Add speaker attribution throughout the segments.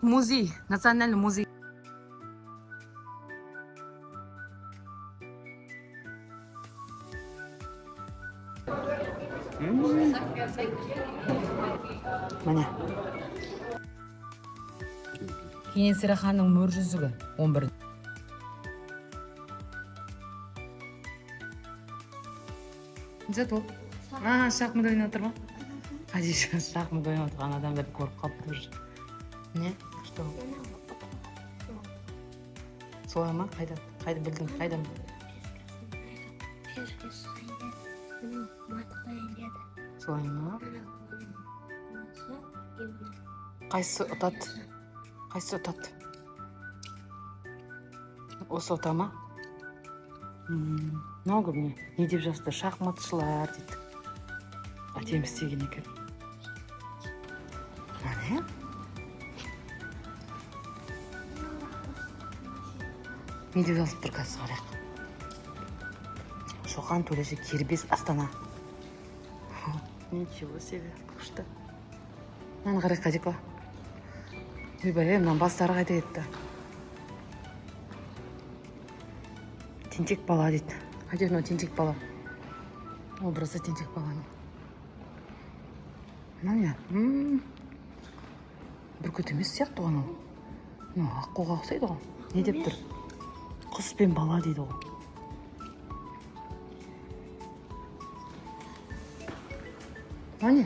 Speaker 1: музей, национальный музей. Міне. Кенесары ханның мөр жүзігі 11. Зато. Шахмат ойнап отыр ма? Хадиша шахмат ойнап отырған адамдарды көріп қалыпты уже. Не? Что? Солай ма? Қайда білдің? Қайдан? Солай ма? Қайсы ұтады? Осы ұта ма? Много мне. Не деп жазды, шахматшылар дейді. Әтем істеген екен. Мане? Не деп жазып тұр қазір қарайық. Шоқан төлеші кербес Астана. Ничего себе, күшті. Мынаны қарайық қадипа. Ойбай, мынан бастары қайда кетті. Тентек бала дейді. Қайда мынау тентек бала. Образы тентек баланың. Мына не? Бүркіт емес сияқты ғой. Аққуға ұқсайды ғой. Не деп тұр? Құс пен бала дейді ғой. Мына не?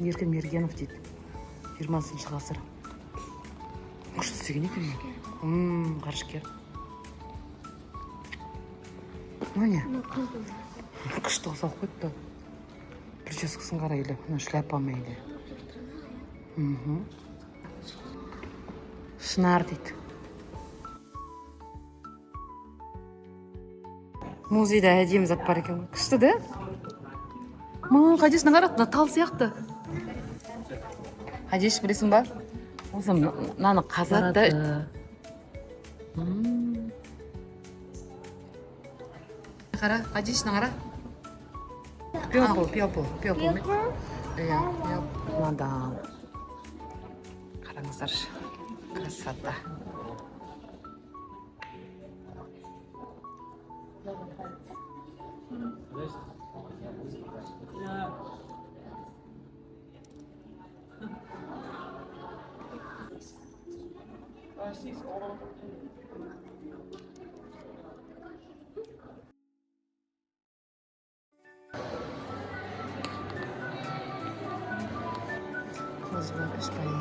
Speaker 1: Еркін Мергенов дейді. 20 ғасыр. Күшті істеген екен. Ғарышкер. Мына не? Күшті ұқсап қойыпты. Прическасын қара елі. Шляпамен елі. Шынар дейді. Музейде әдемі зат бар екен. Күшті де? Хадишны қара, тал сияқты. Хадиш білесің ба? Осы мынаны қазатты. Қара, Хадишны қара. Пиопыл. Мынада. Қараңыздаршы. Красота.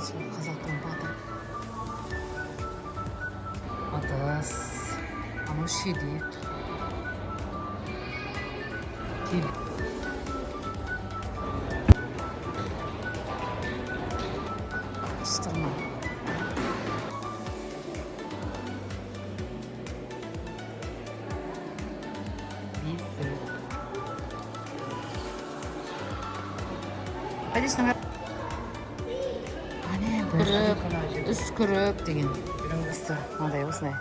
Speaker 1: Қазақтың барды. Атас. Анау шеде. Кел. Штырма. Бесі. Қадешінің көріп, үс көріп деген үсті. Маңдай осынай.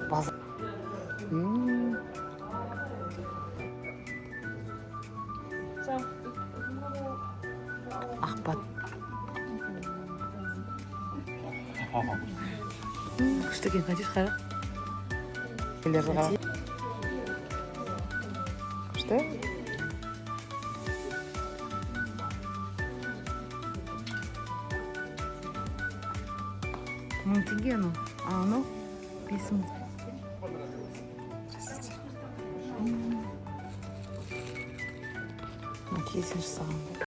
Speaker 1: Базы. Ақпат. Күшті кен, Хадиш қара. Келерді қара. Күшті. 1000 теңге анау. Анау 5000. Макияжын жасаған.